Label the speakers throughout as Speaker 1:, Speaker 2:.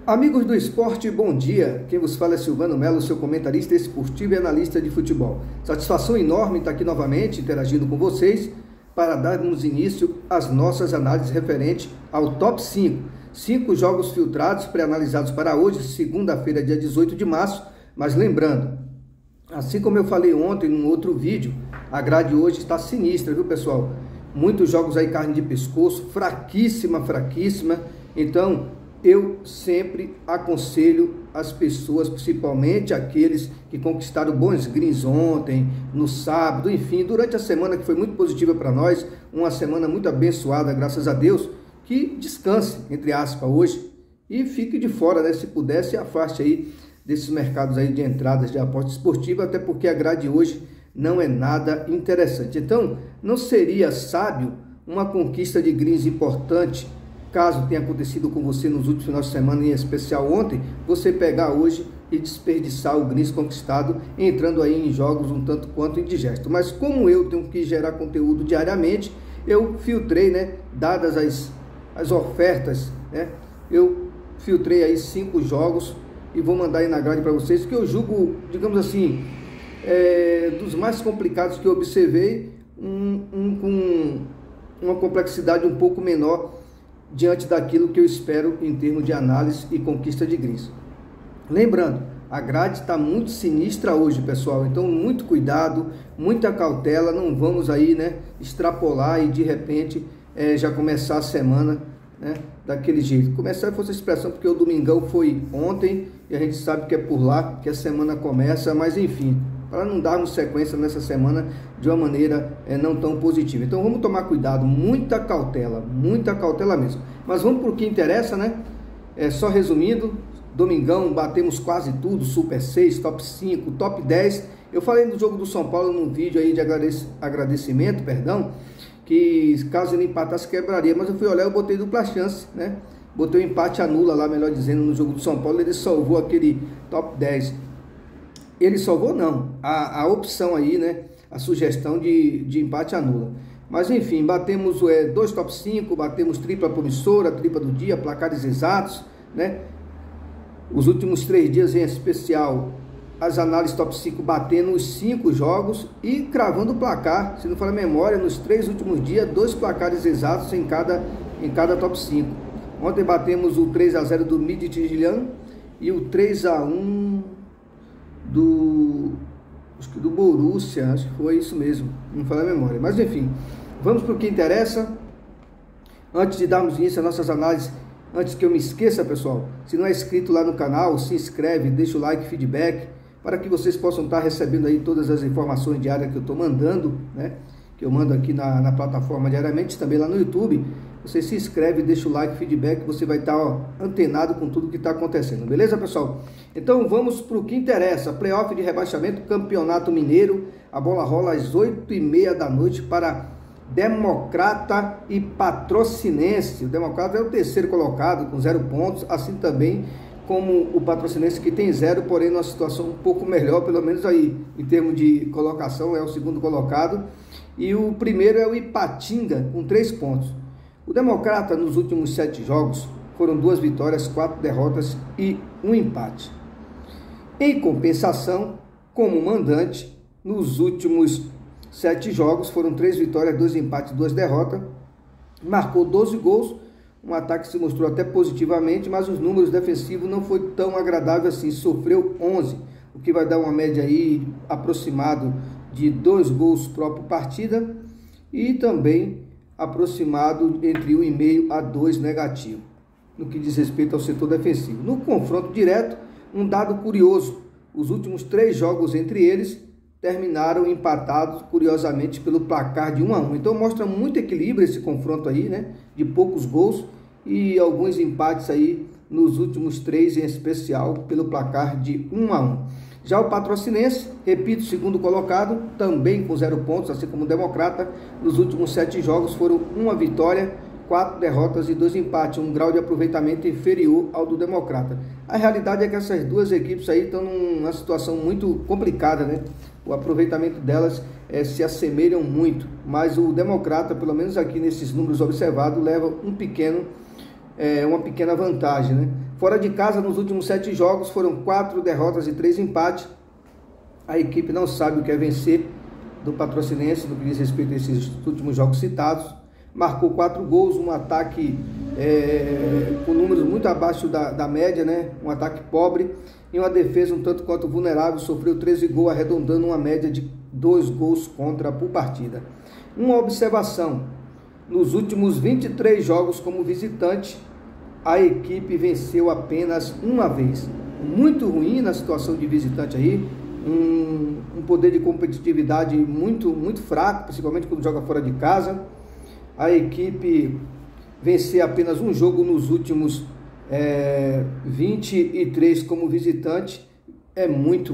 Speaker 1: Amigos do esporte, bom dia. Quem vos fala é Silvano Melo, seu comentarista esportivo e analista de futebol. Satisfação enorme estar aqui novamente interagindo com vocês para darmos início às nossas análises referentes ao top 5. 5 jogos filtrados pré-analisados para hoje, segunda-feira, dia 18 de março. Mas lembrando, assim como eu falei ontem num outro vídeo, a grade hoje está sinistra, viu, pessoal? Muitos jogos aí, carne de pescoço, fraquíssima. Então, eu sempre aconselho as pessoas, principalmente aqueles que conquistaram bons greens ontem, no sábado, enfim, durante a semana que foi muito positiva para nós, uma semana muito abençoada, graças a Deus, que descanse, entre aspas, hoje e fique de fora, né? Se puder, se afaste aí desses mercados aí de entradas de aposta esportiva, até porque a grade hoje não é nada interessante. Então, não seria sábio uma conquista de greens importante, caso tenha acontecido com você nos últimos finais de semana, em especial ontem, você pegar hoje e desperdiçar o greens conquistado, entrando aí em jogos um tanto quanto indigesto. Mas como eu tenho que gerar conteúdo diariamente, eu filtrei, né, dadas as ofertas, né, eu filtrei aí 5 jogos e vou mandar aí na grade para vocês, que eu julgo, digamos assim, dos mais complicados que eu observei, com uma complexidade um pouco menor diante daquilo que eu espero em termos de análise e conquista de greens. Lembrando, a grade está muito sinistra hoje, pessoal, então muito cuidado, muita cautela, não vamos aí, né, extrapolar e de repente já começar a semana, né, daquele jeito. Começar foi essa expressão porque o domingão foi ontem e a gente sabe que é por lá que a semana começa, mas enfim, para não darmos sequência nessa semana de uma maneira não tão positiva. Então vamos tomar cuidado, muita cautela mesmo. Mas vamos para o que interessa, né? Só resumindo, domingão batemos quase tudo, Super 6, Top 5, Top 10. Eu falei do jogo do São Paulo num vídeo aí de agradecimento, que caso ele empatasse quebraria, mas eu fui olhar, eu botei dupla chance, né? Botei o empate anula lá, melhor dizendo, no jogo do São Paulo, ele salvou aquele Top 10. Ele salvou não, a opção aí, né, a sugestão de empate anula. Mas enfim, batemos 2 top 5, batemos tripla promissora, tripla do dia, placares exatos, né? Os últimos 3 dias em especial, as análises top 5 batendo os 5 jogos e cravando o placar, se não for a memória, nos 3 últimos dias, 2 placares exatos em cada top 5. Ontem batemos o 3-0 do Midtjylland e o 3-1 do Borussia, acho que foi isso mesmo, não falo a memória, mas enfim, vamos para o que interessa. Antes de darmos início às nossas análises, antes que eu me esqueça, pessoal, se não é inscrito lá no canal, se inscreve, deixa o like, feedback, para que vocês possam estar recebendo aí todas as informações diárias que eu estou mandando, né, que eu mando aqui na plataforma diariamente, também lá no YouTube. Você se inscreve, deixa o like, feedback, você vai estar antenado com tudo que está acontecendo, beleza, pessoal? Então vamos para o que interessa, playoff de rebaixamento, Campeonato Mineiro, a bola rola às 8h30 da noite para Democrata e Patrocinense. O Democrata é o terceiro colocado com 0 pontos, assim também como o Patrocinense, que tem 0, porém numa situação um pouco melhor, pelo menos aí em termos de colocação, é o segundo colocado, e o primeiro é o Ipatinga com 3 pontos. O Democrata, nos últimos 7 jogos, foram 2 vitórias, 4 derrotas e 1 empate. Em compensação, como mandante, nos últimos 7 jogos, foram 3 vitórias, 2 empates e 2 derrotas. Marcou 12 gols, um ataque que se mostrou até positivamente, mas os números defensivos não foi tão agradável assim, sofreu 11, o que vai dar uma média aí aproximado de 2 gols próprio partida e também aproximado entre 1,5 a 2 negativo, no que diz respeito ao setor defensivo. No confronto direto, um dado curioso, os últimos 3 jogos entre eles terminaram empatados, curiosamente, pelo placar de 1-1. Então mostra muito equilíbrio esse confronto aí, né, de poucos gols e alguns empates aí nos últimos 3, em especial pelo placar de 1-1. Já o Patrocinense, repito, segundo colocado, também com 0 pontos, assim como o Democrata, nos últimos 7 jogos foram 1 vitória, 4 derrotas e 2 empates, um grau de aproveitamento inferior ao do Democrata. A realidade é que essas duas equipes aí estão numa situação muito complicada, né? O aproveitamento delas se assemelham muito, mas o Democrata, pelo menos aqui nesses números observados, leva uma pequena vantagem, né? Fora de casa, nos últimos 7 jogos, foram 4 derrotas e 3 empates. A equipe não sabe o que é vencer do Patrocinense no que diz respeito a esses últimos jogos citados. Marcou 4 gols, um ataque com números muito abaixo da média, né? Um ataque pobre, e uma defesa um tanto quanto vulnerável. Sofreu 13 gols, arredondando uma média de 2 gols contra por partida. Uma observação: nos últimos 23 jogos como visitante, a equipe venceu apenas uma vez. Muito ruim na situação de visitante aí, um poder de competitividade muito fraco, principalmente quando joga fora de casa. A equipe vencer apenas um jogo nos últimos 23 como visitante é muito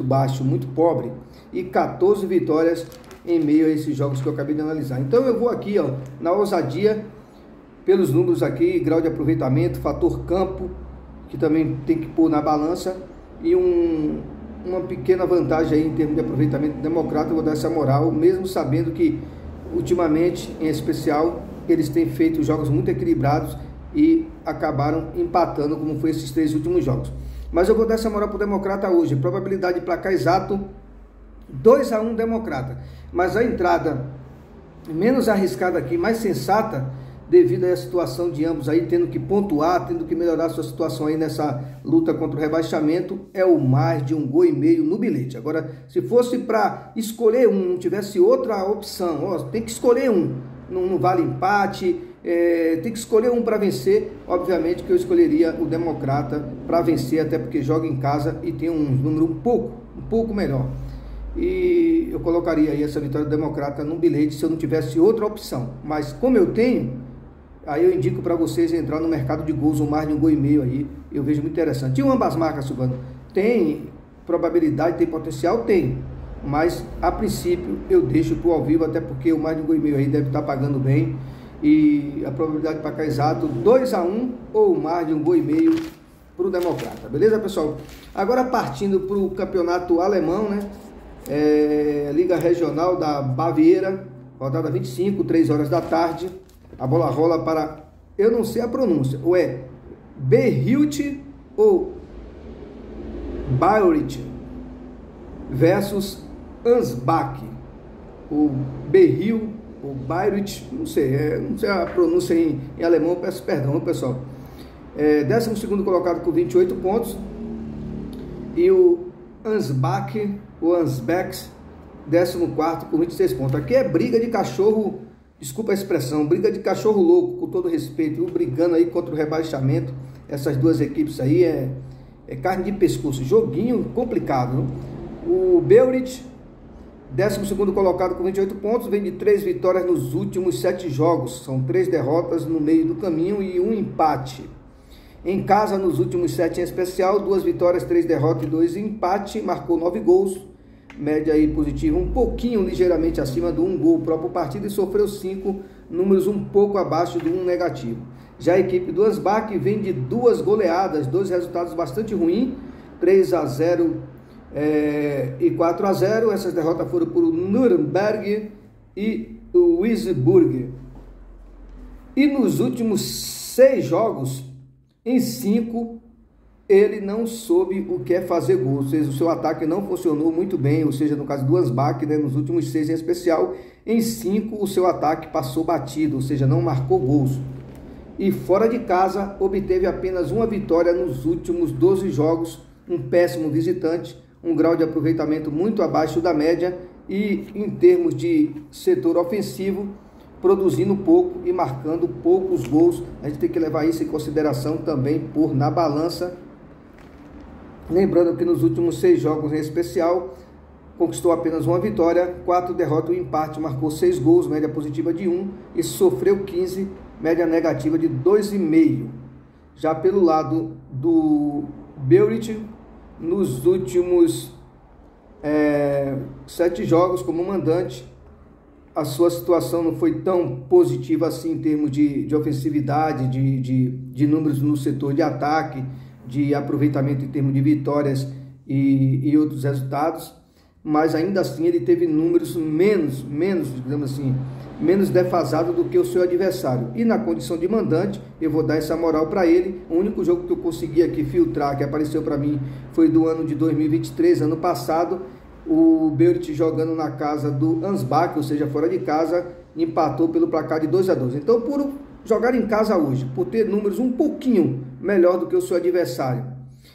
Speaker 1: baixo, muito pobre. E 14 vitórias em meio a esses jogos que eu acabei de analisar. Então eu vou aqui, ó, na ousadia, pelos números aqui, grau de aproveitamento, fator campo, que também tem que pôr na balança, e uma pequena vantagem aí em termos de aproveitamento democrata. Eu vou dar essa moral, mesmo sabendo que ultimamente, em especial, eles têm feito jogos muito equilibrados e acabaram empatando, como foi esses 3 últimos jogos. Mas eu vou dar essa moral para o Democrata hoje. Probabilidade de placar exato 2-1 Democrata. Mas a entrada menos arriscada aqui, mais sensata, devido a situação de ambos aí tendo que pontuar, tendo que melhorar sua situação aí nessa luta contra o rebaixamento, é o mais de 1,5 gols no bilhete. Agora, se fosse para escolher um, não tivesse outra opção, ó, tem que escolher um, não vale empate, tem que escolher um para vencer. Obviamente que eu escolheria o Democrata para vencer, até porque joga em casa e tem um número um pouco melhor. E eu colocaria aí essa vitória do Democrata no bilhete se eu não tivesse outra opção. Mas como eu tenho, aí eu indico para vocês entrar no mercado de gols, ou mais de 1,5 gols aí, eu vejo muito interessante. E o ambas marcas, Silvano, tem probabilidade, tem potencial? Tem. Mas, a princípio, eu deixo para o ao vivo, até porque o mais de 1,5 gols aí deve estar pagando bem. E a probabilidade para cá exato, 2-1 ou mais de 1,5 gols para o Democrata. Beleza, pessoal? Agora partindo para o campeonato alemão, né? Liga Regional da Baviera, rodada 25, 3 horas da tarde. A bola rola para, eu não sei a pronúncia, ou é Bayreuth ou Bayreuth versus Ansbach. O Bayreuth ou Bayreuth, não sei a pronúncia em alemão, peço perdão, pessoal. 12º colocado com 28 pontos. E o Ansbach, o Ansbach, 14º com 26 pontos. Aqui é briga de cachorro, desculpa a expressão, briga de cachorro louco, com todo respeito, viu? Brigando aí contra o rebaixamento. Essas duas equipes aí é carne de pescoço, joguinho complicado, viu? O Bayreuth, 12º colocado com 28 pontos, vem de 3 vitórias nos últimos 7 jogos. São 3 derrotas no meio do caminho e um empate. Em casa, nos últimos 7 em especial, 2 vitórias, 3 derrotas e 2 empates. Marcou 9 gols, média aí positiva um pouquinho, ligeiramente acima do 1 gol próprio partido, e sofreu 5, números um pouco abaixo do 1 negativo. Já a equipe do Ansbach vem de 2 goleadas, 2 resultados bastante ruins, 3-0 e 4-0. Essas derrotas foram por Nuremberg e Duisburg. E nos últimos 6 jogos, em 5, ele não soube o que é fazer gol, ou seja, o seu ataque não funcionou muito bem, ou seja, no caso do Ansbach, né, nos últimos 6 em especial, em 5 o seu ataque passou batido, ou seja, não marcou gols. E fora de casa, obteve apenas uma vitória nos últimos 12 jogos, um péssimo visitante, um grau de aproveitamento muito abaixo da média e, em termos de setor ofensivo, produzindo pouco e marcando poucos gols. A gente tem que levar isso em consideração também, por na balança. Lembrando que nos últimos 6 jogos em especial, conquistou apenas uma vitória, 4 derrotas e um empate, marcou 6 gols, média positiva de 1, e sofreu 15, média negativa de 2,5. Já pelo lado do Bayreuth, nos últimos 7 jogos como mandante, a sua situação não foi tão positiva assim em termos de ofensividade, de números no setor de ataque, de aproveitamento em termos de vitórias e outros resultados, mas ainda assim ele teve números menos, digamos assim, menos defasado do que o seu adversário. E na condição de mandante, eu vou dar essa moral para ele. O único jogo que eu consegui aqui filtrar, que apareceu para mim, foi do ano de 2023, ano passado. O Beuritt jogando na casa do Ansbach, ou seja, fora de casa, empatou pelo placar de 2-2. Então, por jogar em casa hoje, por ter números um pouquinho melhor do que o seu adversário,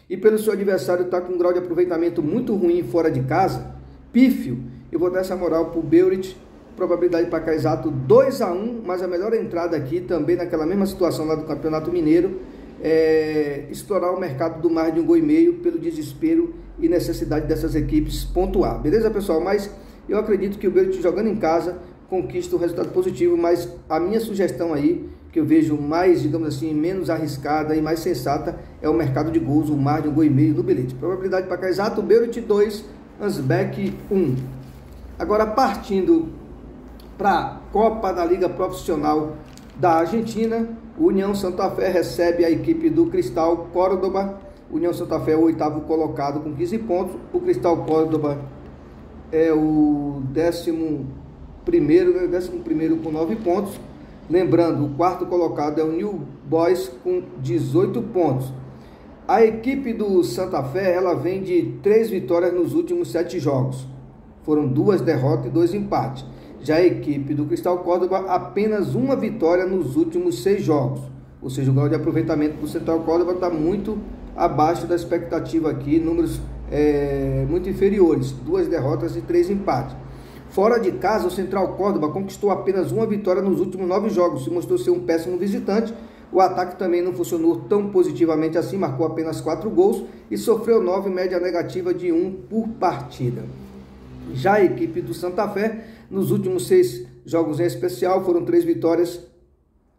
Speaker 1: e pelo seu adversário estar com um grau de aproveitamento muito ruim fora de casa, pífio, eu vou dar essa moral para o Beuritt. Probabilidade de placar exato 2-1, mas a melhor entrada aqui, também naquela mesma situação lá do Campeonato Mineiro, é explorar o mercado do mais de 1,5 gols pelo desespero e necessidade dessas equipes pontuar. Beleza, pessoal? Mas eu acredito que o Beuritt jogando em casa conquista um resultado positivo, mas a minha sugestão aí, que eu vejo mais, digamos assim, menos arriscada e mais sensata, é o mercado de gols, o mais de 1,5 gols no bilhete. Probabilidade de placar exato, Beuritt 2, Ansbach 1. Agora, partindo para a Copa da Liga Profissional da Argentina, o União Santa Fé recebe a equipe do Cristal Córdoba. O União Santa Fé é o 8º colocado com 15 pontos. O Cristal Córdoba é o 11º, né? 11º com 9 pontos. Lembrando, o 4º colocado é o New Boys com 18 pontos. A equipe do Santa Fé, ela vem de 3 vitórias nos últimos 7 jogos. Foram 2 derrotas e 2 empates. Já a equipe do Cristal Córdoba, apenas 1 vitória nos últimos 6 jogos. Ou seja, o grau de aproveitamento do Central Córdoba está muito abaixo da expectativa aqui, números muito inferiores, 2 derrotas e 3 empates. Fora de casa, o Central Córdoba conquistou apenas 1 vitória nos últimos 9 jogos, se mostrou ser um péssimo visitante. O ataque também não funcionou tão positivamente assim, marcou apenas 4 gols e sofreu 9, média negativa de 1 por partida. Já a equipe do Santa Fé, nos últimos 6 jogos em especial, foram 3 vitórias,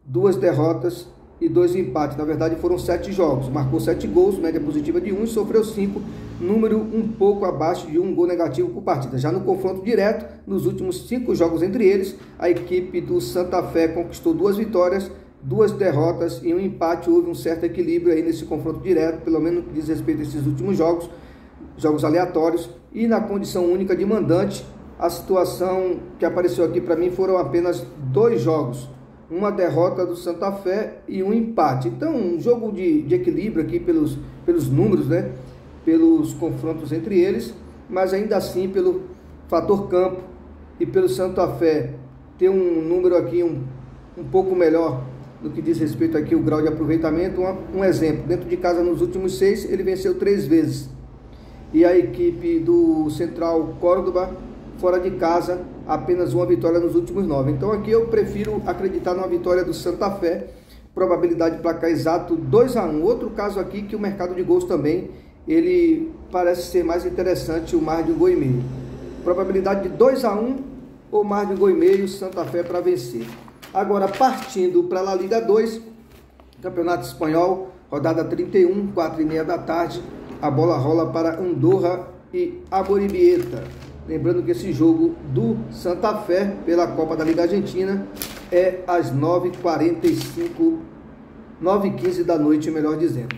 Speaker 1: 2 derrotas e 2 empates. Na verdade, foram 7 jogos. Marcou 7 gols, média positiva de 1 e sofreu 5, número um pouco abaixo de 1 gol negativo por partida. Já no confronto direto, nos últimos 5 jogos entre eles, a equipe do Santa Fé conquistou 2 vitórias, 2 derrotas e 1 empate. Houve um certo equilíbrio aí nesse confronto direto, pelo menos no que diz respeito a esses últimos jogos aleatórios. E na condição única de mandante, a situação que apareceu aqui para mim foram apenas 2 jogos, uma derrota do Santa Fé e 1 empate. Então, um jogo de equilíbrio aqui pelos números, né? Pelos confrontos entre eles, mas ainda assim pelo fator campo e pelo Santa Fé ter um número aqui um pouco melhor no que diz respeito aqui o grau de aproveitamento. Um exemplo, dentro de casa nos últimos 6 ele venceu 3 vezes. E a equipe do Central Córdoba, fora de casa, apenas 1 vitória nos últimos 9. Então aqui eu prefiro acreditar numa vitória do Santa Fé, probabilidade de placar exato 2-1. Outro caso aqui que o mercado de gols também, ele parece ser mais interessante, o mais de 1,5 gols. Probabilidade de 2-1 ou mais de 1,5 gols, Santa Fé para vencer. Agora, partindo para a La Liga 2, Campeonato Espanhol, rodada 31, 4h30 da tarde, a bola rola para Andorra e Amorebieta. Lembrando que esse jogo do Santa Fé pela Copa da Liga Argentina é às 9h45, 9h15 da noite, melhor dizendo.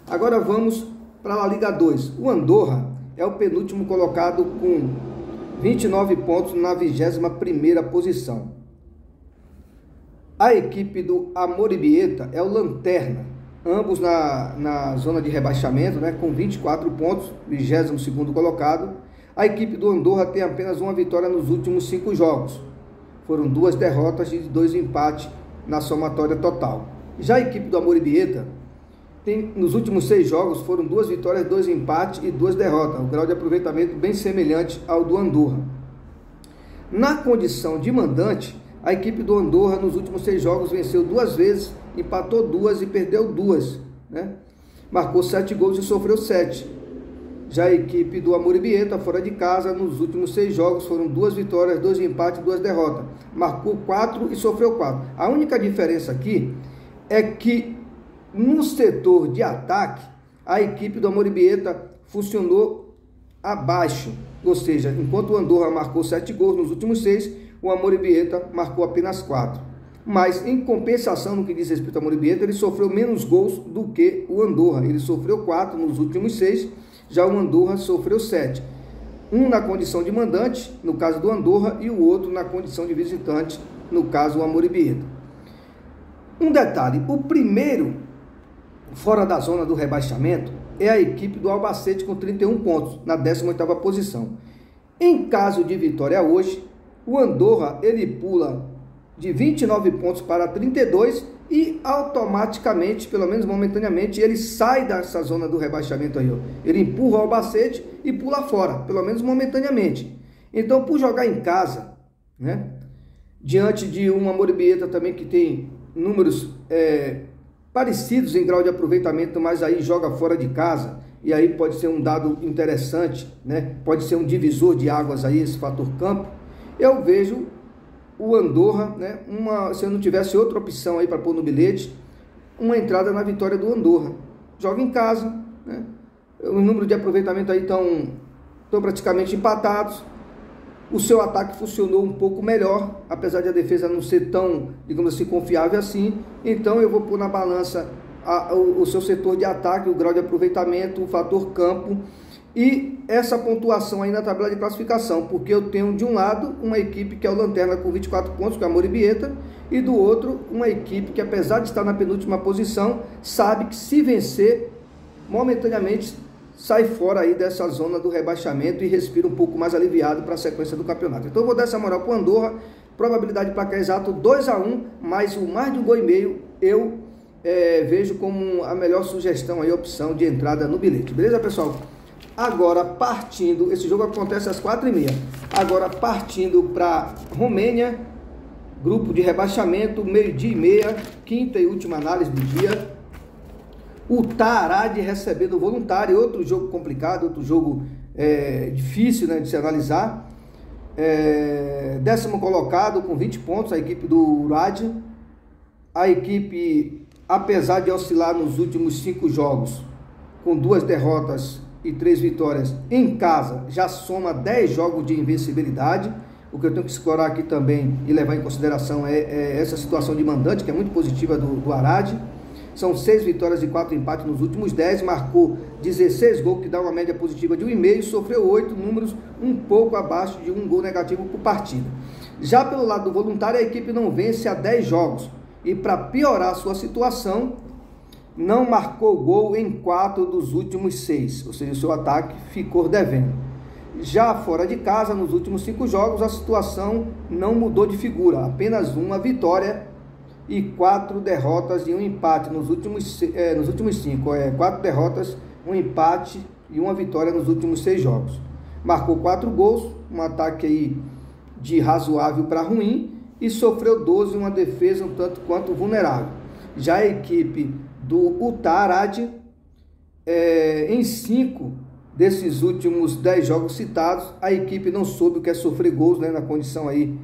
Speaker 1: Agora vamos para a La Liga 2. O Andorra é o penúltimo colocado com 29 pontos na 21ª posição. A equipe do Amorebieta é o lanterna, ambos na zona de rebaixamento, né, com 24 pontos, 22º colocado. A equipe do Andorra tem apenas 1 vitória nos últimos 5 jogos. Foram 2 derrotas e 2 empates na somatória total. Já a equipe do Amorebieta tem, nos últimos 6 jogos, foram 2 vitórias, 2 empates e 2 derrotas. Um grau de aproveitamento bem semelhante ao do Andorra. Na condição de mandante, a equipe do Andorra nos últimos 6 jogos venceu 2 vezes, empatou 2 e perdeu 2, né? Marcou 7 gols e sofreu 7. Já a equipe do Amorebieta, fora de casa, nos últimos 6 jogos foram 2 vitórias, 2 empates e 2 derrotas. Marcou 4 e sofreu 4. A única diferença aqui é que no setor de ataque, a equipe do Amorebieta funcionou abaixo. Ou seja, enquanto o Andorra marcou 7 gols nos últimos 6, o Amorebieta marcou apenas 4. Mas, em compensação, no que diz respeito ao Amorebieta, ele sofreu menos gols do que o Andorra. Ele sofreu 4 nos últimos 6, já o Andorra sofreu 7. Um na condição de mandante, no caso do Andorra, e o outro na condição de visitante, no caso o Amorebieta. Um detalhe, o primeiro fora da zona do rebaixamento é a equipe do Albacete com 31 pontos, na 18ª posição. Em caso de vitória hoje, o Andorra ele pula de 29 pontos para 32 e automaticamente, pelo menos momentaneamente, ele sai dessa zona do rebaixamento aí, ó. Ele empurra o Albacete e pula fora, pelo menos momentaneamente. Então, por jogar em casa, né, diante de uma Amorebieta também que tem números parecidos em grau de aproveitamento, mas aí joga fora de casa, e aí pode ser um dado interessante, né? Pode ser um divisor de águas aí, esse fator campo. Eu vejo o Andorra, né? Se eu não tivesse outra opção aí para pôr no bilhete, uma entrada na vitória do Andorra. Joga em casa, né? O número de aproveitamento aí estão praticamente empatados. O seu ataque funcionou um pouco melhor, apesar de a defesa não ser tão, digamos assim, confiável assim. Então eu vou pôr na balança o seu setor de ataque, o grau de aproveitamento, o fator campo e essa pontuação aí na tabela de classificação, porque eu tenho de um lado uma equipe que é o Lanterna com 24 pontos, que é a Amorebieta, e do outro uma equipe que, apesar de estar na penúltima posição, sabe que se vencer, momentaneamente sai fora aí dessa zona do rebaixamento e respira um pouco mais aliviado para a sequência do campeonato. Então eu vou dar essa moral para o Andorra, probabilidade de placar exato 2-1, mas o mais de 1,5 gol eu vejo como a melhor sugestão aí, opção de entrada no bilhete. Beleza, pessoal? Agora partindo, esse jogo acontece às 4h30, agora partindo para Romênia, grupo de rebaixamento, 12h30, quinta e última análise do dia. O Taarad recebendo o Voluntário, outro jogo complicado, outro jogo difícil, né, de se analisar. 10º colocado com 20 pontos, a equipe do Urad. A equipe, apesar de oscilar nos últimos 5 jogos, com 2 derrotas e 3 vitórias em casa, já soma 10 jogos de invencibilidade. O que eu tenho que explorar aqui também e levar em consideração é essa situação de mandante, que é muito positiva do Arad. São 6 vitórias e 4 empates nos últimos 10, marcou 16 gols, que dá uma média positiva de 1,5, sofreu 8, números um pouco abaixo de 1 gol negativo por partida. Já pelo lado do Voluntário, a equipe não vence há 10 jogos, e para piorar a sua situação, não marcou gol em 4 dos últimos 6, ou seja, o seu ataque ficou devendo. Já fora de casa, nos últimos 5 jogos, a situação não mudou de figura, apenas uma vitória e 4 derrotas e 1 empate nos últimos 5, 4 derrotas, 1 empate e 1 vitória nos últimos 6 jogos. Marcou 4 gols, um ataque aí de razoável para ruim, e sofreu 12, uma defesa um tanto quanto vulnerável. Já a equipe do Taarad, em 5 desses últimos 10 jogos citados, a equipe não soube o que é sofrer gols, né, na condição aí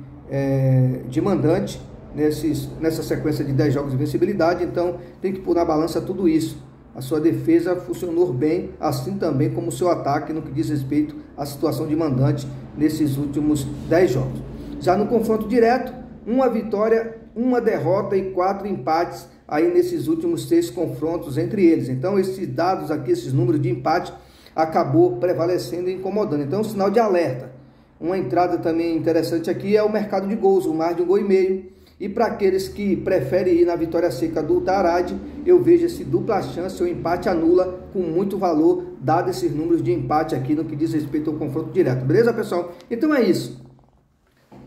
Speaker 1: de mandante, nessa sequência de 10 jogos de invencibilidade. Então tem que pôr na balança tudo isso. A sua defesa funcionou bem, assim também como o seu ataque no que diz respeito à situação de mandante nesses últimos 10 jogos. Já no confronto direto, 1 vitória, 1 derrota e 4 empates aí nesses últimos 6 confrontos entre eles. Então esses dados aqui, esses números de empate, acabou prevalecendo e incomodando. Então, um sinal de alerta. Uma entrada também interessante aqui é o mercado de gols, o mais de 1,5 gol. E para aqueles que preferem ir na vitória seca do Taarad, eu vejo esse dupla chance ou empate anula com muito valor, dado esses números de empate aqui no que diz respeito ao confronto direto. Beleza, pessoal? Então é isso.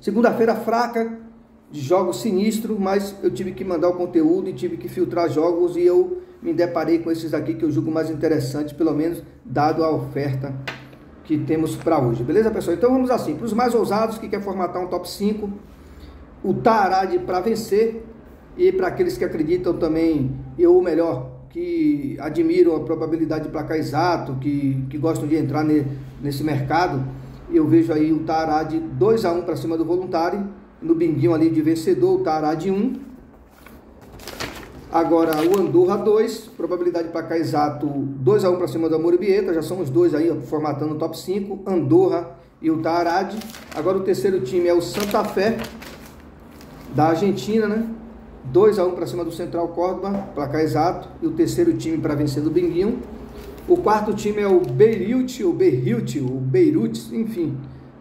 Speaker 1: Segunda-feira fraca, de jogos sinistros, mas eu tive que mandar o conteúdo e tive que filtrar jogos, e eu me deparei com esses aqui que eu julgo mais interessantes, pelo menos dado a oferta que temos para hoje. Beleza, pessoal? Então vamos assim, para os mais ousados que quer formatar um top 5, o Taarad para vencer, e para aqueles que acreditam também, ou melhor, que admiram a probabilidade de placar exato, que gostam de entrar nesse mercado, eu vejo aí o Taarad 2-1 para cima do Voluntário, no binguinho ali de vencedor, o Taarad 1. Agora o Andorra 2, probabilidade de placar exato 2-1 para cima do Amorebieta, já são os dois aí, ó, formatando o top 5, Andorra e o Taarad. Agora o terceiro time é o Santa Fé, da Argentina, né? 2-1 para cima do Central Córdoba, placar exato, e o terceiro time para vencer do binguinho. O quarto time é o Beirut, enfim,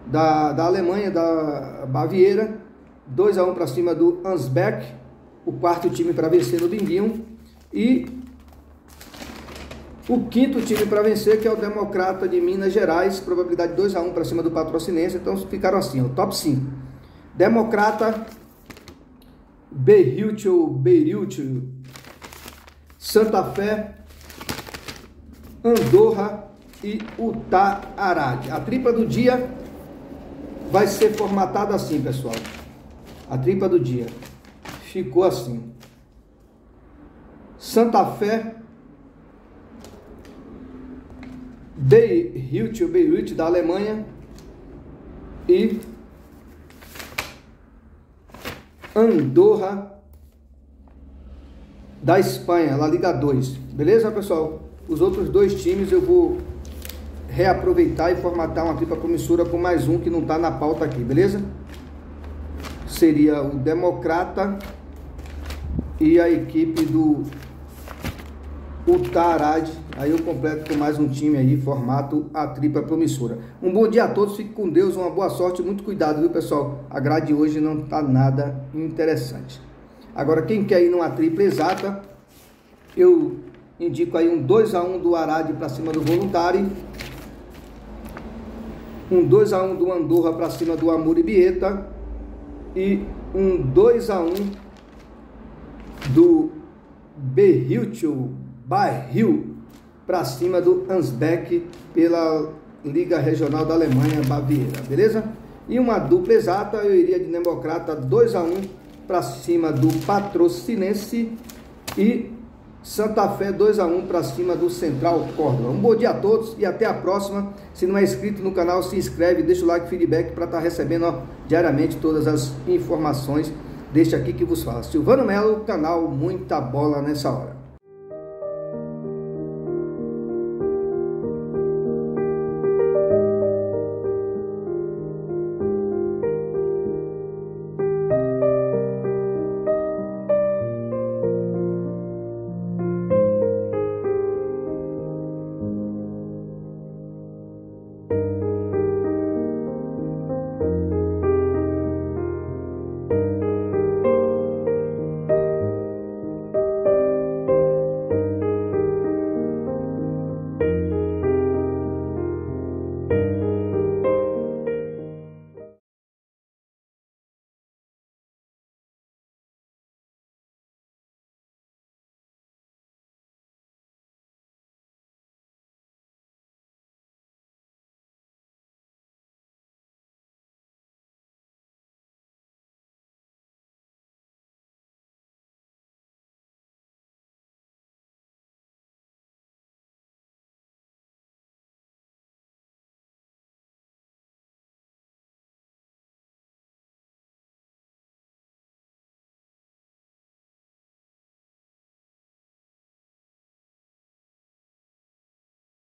Speaker 1: da Alemanha, da Baviera, 2 a 1 para cima do Ansbach, o quarto time para vencer no Binguinho. E o quinto time para vencer, que é o Democrata de Minas Gerais, probabilidade 2 a 1 para cima do Patrocinense. Então ficaram assim, o top 5. Democrata, Beirute, Santa Fé, Andorra e Utah Arad. A tripla do dia vai ser formatada assim, pessoal. A tripla do dia ficou assim: Santa Fé, Beirute da Alemanha e Andorra da Espanha, La Liga 2. Beleza, pessoal? Os outros dois times eu vou reaproveitar e formatar uma tripla promissora com mais um que não está na pauta aqui, beleza? Seria o Democrata e a equipe do Utah Arad. Aí eu completo com mais um time aí, formato a tripla promissora. Um bom dia a todos, fique com Deus, uma boa sorte, muito cuidado, viu, pessoal? A grade hoje não está nada interessante. Agora, quem quer ir numa tripla exata, eu indico aí um 2 a 1 do Arad para cima do Voluntari, um 2 a 1 do Andorra para cima do Amuribieta e um 2 a 1 do Beirute para cima do Ansbach pela Liga Regional da Alemanha, Baviera, beleza? E uma dupla exata, eu iria de Democrata 2 a 1 para cima do Patrocinense e Santa Fé 2 a 1 para cima do Central Córdoba. Um bom dia a todos e até a próxima. Se não é inscrito no canal, se inscreve, deixa o like, feedback para estar recebendo diariamente todas as informações deste aqui que vos fala. Silvano Melo, canal Muita Bola Nessa Hora.